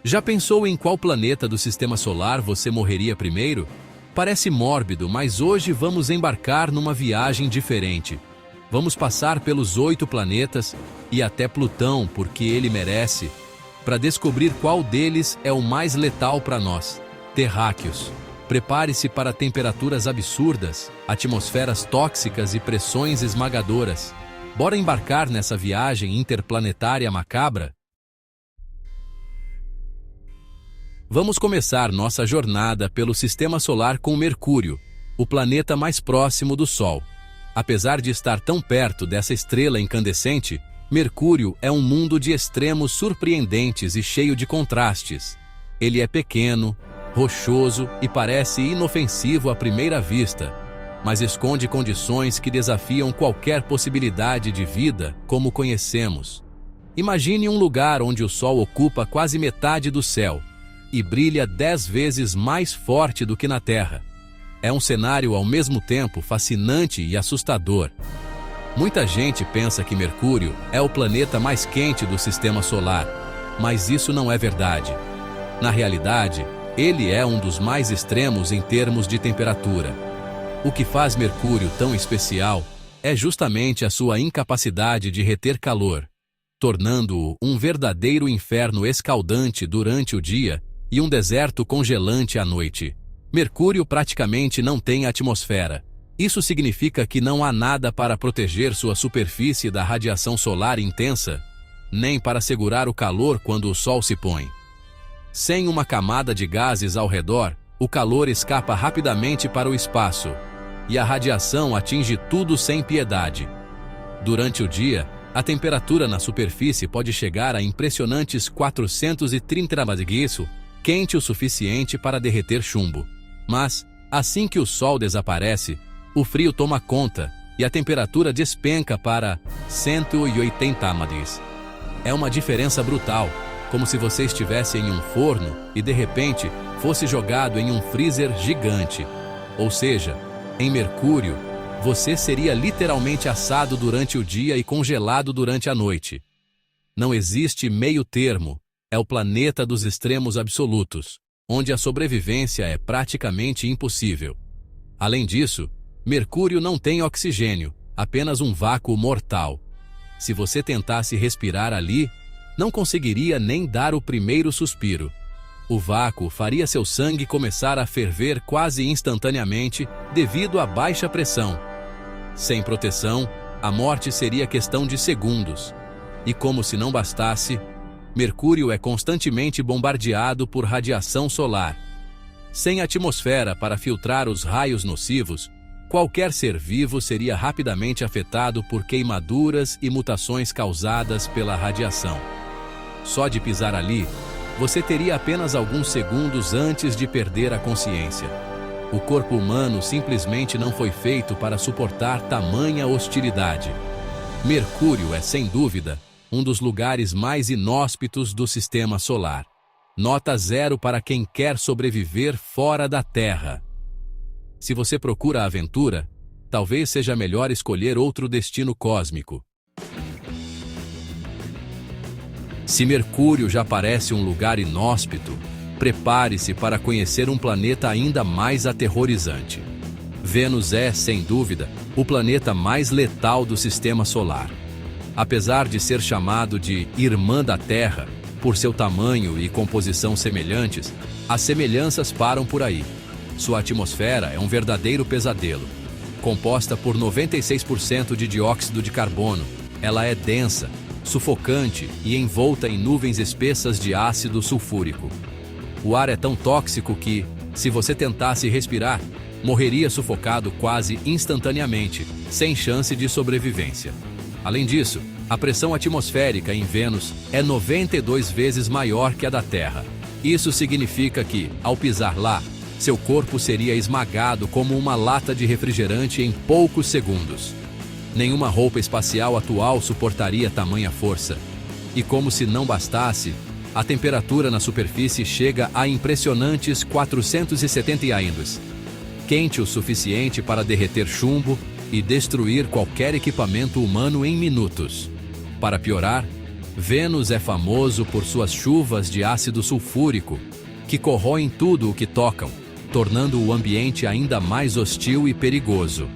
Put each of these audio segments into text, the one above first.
Já pensou em qual planeta do Sistema Solar você morreria primeiro? Parece mórbido, mas hoje vamos embarcar numa viagem diferente. Vamos passar pelos 8 planetas e até Plutão, porque ele merece, para descobrir qual deles é o mais letal para nós, terráqueos. Prepare-se para temperaturas absurdas, atmosferas tóxicas e pressões esmagadoras. Bora embarcar nessa viagem interplanetária macabra? Vamos começar nossa jornada pelo Sistema Solar com Mercúrio, o planeta mais próximo do Sol. Apesar de estar tão perto dessa estrela incandescente, Mercúrio é um mundo de extremos surpreendentes e cheio de contrastes. Ele é pequeno, rochoso e parece inofensivo à primeira vista, mas esconde condições que desafiam qualquer possibilidade de vida como conhecemos. Imagine um lugar onde o Sol ocupa quase metade do céu e brilha 10 vezes mais forte do que na Terra. É um cenário ao mesmo tempo fascinante e assustador. Muita gente pensa que Mercúrio é o planeta mais quente do Sistema Solar, mas isso não é verdade. Na realidade, ele é um dos mais extremos em termos de temperatura. O que faz Mercúrio tão especial é justamente a sua incapacidade de reter calor, tornando-o um verdadeiro inferno escaldante durante o dia e um deserto congelante à noite. Mercúrio praticamente não tem atmosfera. Isso significa que não há nada para proteger sua superfície da radiação solar intensa, nem para segurar o calor quando o Sol se põe. Sem uma camada de gases ao redor, o calor escapa rapidamente para o espaço, e a radiação atinge tudo sem piedade. Durante o dia, a temperatura na superfície pode chegar a impressionantes 430 graus, quente o suficiente para derreter chumbo. Mas, assim que o Sol desaparece, o frio toma conta e a temperatura despenca para 180 graus. É uma diferença brutal, como se você estivesse em um forno e de repente fosse jogado em um freezer gigante. Ou seja, em Mercúrio, você seria literalmente assado durante o dia e congelado durante a noite. Não existe meio termo. É o planeta dos extremos absolutos, onde a sobrevivência é praticamente impossível. Além disso, Mercúrio não tem oxigênio, apenas um vácuo mortal. Se você tentasse respirar ali, não conseguiria nem dar o primeiro suspiro. O vácuo faria seu sangue começar a ferver quase instantaneamente devido à baixa pressão. Sem proteção, a morte seria questão de segundos. E como se não bastasse, Mercúrio é constantemente bombardeado por radiação solar. Sem atmosfera para filtrar os raios nocivos, qualquer ser vivo seria rapidamente afetado por queimaduras e mutações causadas pela radiação. Só de pisar ali, você teria apenas alguns segundos antes de perder a consciência. O corpo humano simplesmente não foi feito para suportar tamanha hostilidade. Mercúrio é, sem dúvida, um dos lugares mais inóspitos do Sistema Solar. Nota 0 para quem quer sobreviver fora da Terra. Se você procura a aventura, talvez seja melhor escolher outro destino cósmico. Se Mercúrio já parece um lugar inóspito, prepare-se para conhecer um planeta ainda mais aterrorizante. Vênus é, sem dúvida, o planeta mais letal do Sistema Solar. Apesar de ser chamado de Irmã da Terra, por seu tamanho e composição semelhantes, as semelhanças param por aí. Sua atmosfera é um verdadeiro pesadelo. Composta por 96% de dióxido de carbono, ela é densa, sufocante e envolta em nuvens espessas de ácido sulfúrico. O ar é tão tóxico que, se você tentasse respirar, morreria sufocado quase instantaneamente, sem chance de sobrevivência. Além disso, a pressão atmosférica em Vênus é 92 vezes maior que a da Terra. Isso significa que, ao pisar lá, seu corpo seria esmagado como uma lata de refrigerante em poucos segundos. Nenhuma roupa espacial atual suportaria tamanha força. E como se não bastasse, a temperatura na superfície chega a impressionantes 470 graus. Quente o suficiente para derreter chumbo e destruir qualquer equipamento humano em minutos. Para piorar, Vênus é famoso por suas chuvas de ácido sulfúrico, que corroem tudo o que tocam, tornando o ambiente ainda mais hostil e perigoso.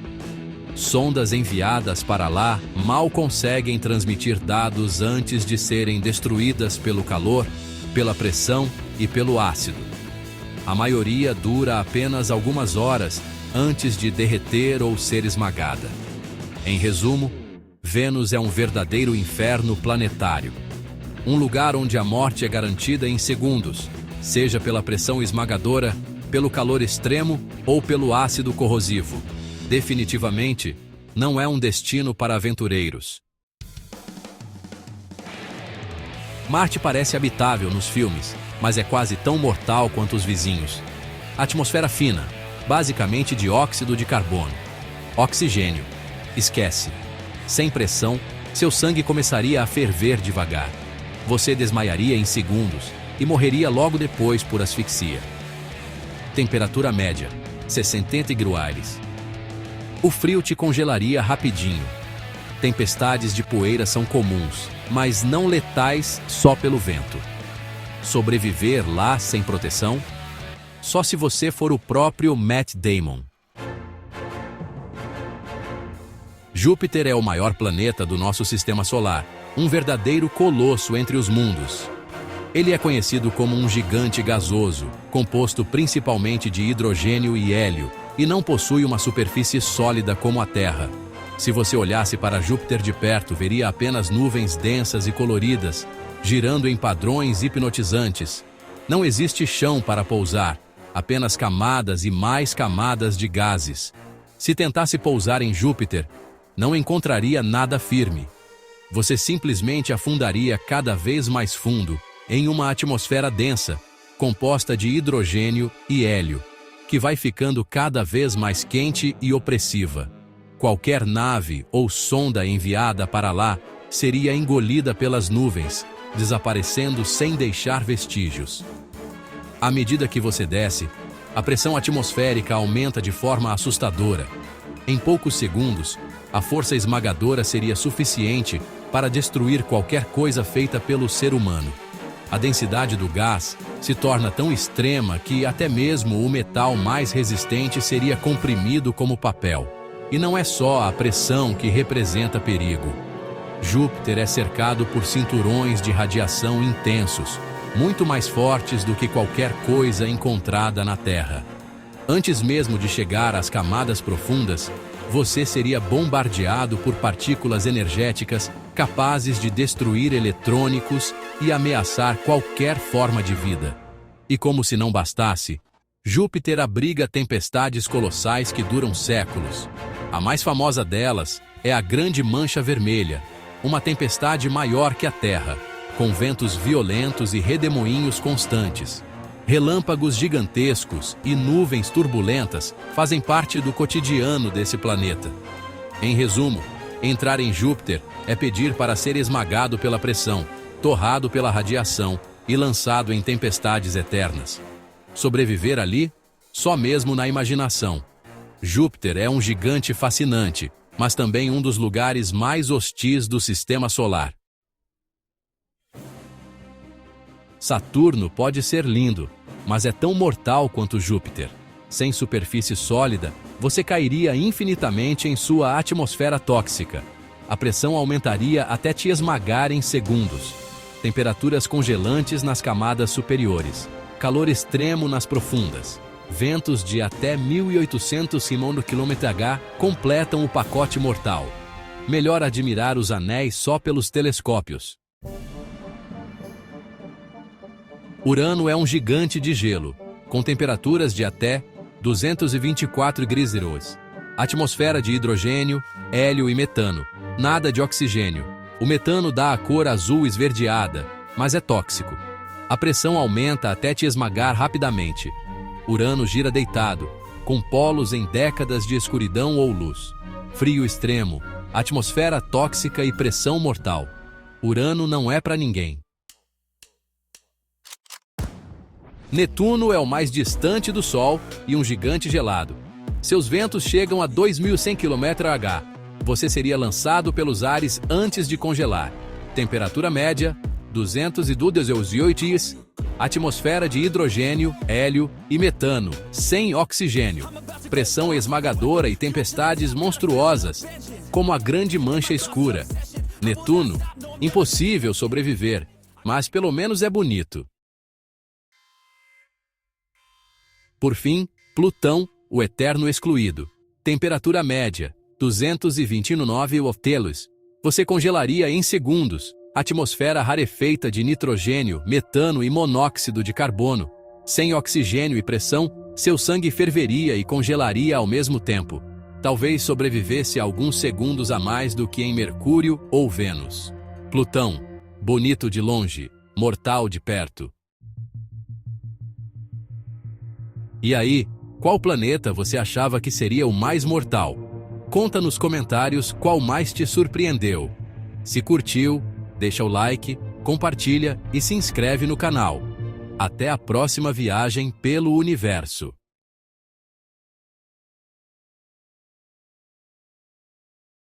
Sondas enviadas para lá mal conseguem transmitir dados antes de serem destruídas pelo calor, pela pressão e pelo ácido. A maioria dura apenas algumas horas antes de derreter ou ser esmagada. Em resumo, Vênus é um verdadeiro inferno planetário. Um lugar onde a morte é garantida em segundos, seja pela pressão esmagadora, pelo calor extremo ou pelo ácido corrosivo. Definitivamente, não é um destino para aventureiros. Marte parece habitável nos filmes, mas é quase tão mortal quanto os vizinhos. Atmosfera fina, basicamente dióxido de carbono. Oxigênio. Esquece. Sem pressão, seu sangue começaria a ferver devagar. Você desmaiaria em segundos e morreria logo depois por asfixia. Temperatura média, 60 graus. O frio te congelaria rapidinho. Tempestades de poeira são comuns, mas não letais só pelo vento. Sobreviver lá sem proteção? Só se você for o próprio Matt Damon. Júpiter é o maior planeta do nosso sistema solar, um verdadeiro colosso entre os mundos. Ele é conhecido como um gigante gasoso, composto principalmente de hidrogênio e hélio, e não possui uma superfície sólida como a Terra. Se você olhasse para Júpiter de perto, veria apenas nuvens densas e coloridas, girando em padrões hipnotizantes. Não existe chão para pousar, apenas camadas e mais camadas de gases. Se tentasse pousar em Júpiter, não encontraria nada firme. Você simplesmente afundaria cada vez mais fundo em uma atmosfera densa, composta de hidrogênio e hélio, que vai ficando cada vez mais quente e opressiva. Qualquer nave ou sonda enviada para lá seria engolida pelas nuvens, desaparecendo sem deixar vestígios. À medida que você desce, a pressão atmosférica aumenta de forma assustadora. Em poucos segundos, a força esmagadora seria suficiente para destruir qualquer coisa feita pelo ser humano. A densidade do gás se torna tão extrema que até mesmo o metal mais resistente seria comprimido como papel. E não é só a pressão que representa perigo. Júpiter é cercado por cinturões de radiação intensos, muito mais fortes do que qualquer coisa encontrada na Terra. Antes mesmo de chegar às camadas profundas, você seria bombardeado por partículas energéticas capazes de destruir eletrônicos e ameaçar qualquer forma de vida. E como se não bastasse, Júpiter abriga tempestades colossais que duram séculos. A mais famosa delas é a Grande Mancha Vermelha, uma tempestade maior que a Terra, com ventos violentos e redemoinhos constantes. Relâmpagos gigantescos e nuvens turbulentas fazem parte do cotidiano desse planeta. Em resumo, entrar em Júpiter é pedir para ser esmagado pela pressão, torrado pela radiação e lançado em tempestades eternas. Sobreviver ali? Só mesmo na imaginação. Júpiter é um gigante fascinante, mas também um dos lugares mais hostis do sistema solar. Saturno pode ser lindo, mas é tão mortal quanto Júpiter. Sem superfície sólida, você cairia infinitamente em sua atmosfera tóxica. A pressão aumentaria até te esmagar em segundos. Temperaturas congelantes nas camadas superiores. Calor extremo nas profundas. Ventos de até 1.800 km/h completam o pacote mortal. Melhor admirar os anéis só pelos telescópios. Urano é um gigante de gelo, com temperaturas de até 224 graus. Atmosfera de hidrogênio, hélio e metano. Nada de oxigênio. O metano dá a cor azul esverdeada, mas é tóxico. A pressão aumenta até te esmagar rapidamente. Urano gira deitado, com polos em décadas de escuridão ou luz. Frio extremo, atmosfera tóxica e pressão mortal. Urano não é para ninguém. Netuno é o mais distante do Sol e um gigante gelado. Seus ventos chegam a 2.100 km/h. Você seria lançado pelos ares antes de congelar. temperatura média, 218 atmosfera de hidrogênio, hélio e metano, sem oxigênio, pressão esmagadora e tempestades monstruosas, como a Grande Mancha Escura. Netuno, impossível sobreviver, mas pelo menos é bonito. Por fim, Plutão, o eterno excluído. Temperatura média, 229 octelos. Você congelaria em segundos. Atmosfera rarefeita de nitrogênio, metano e monóxido de carbono. Sem oxigênio e pressão, seu sangue ferveria e congelaria ao mesmo tempo. Talvez sobrevivesse alguns segundos a mais do que em Mercúrio ou Vênus. Plutão, bonito de longe, mortal de perto. E aí, qual planeta você achava que seria o mais mortal? Conta nos comentários qual mais te surpreendeu. Se curtiu, deixa o like, compartilha e se inscreve no canal. Até a próxima viagem pelo universo.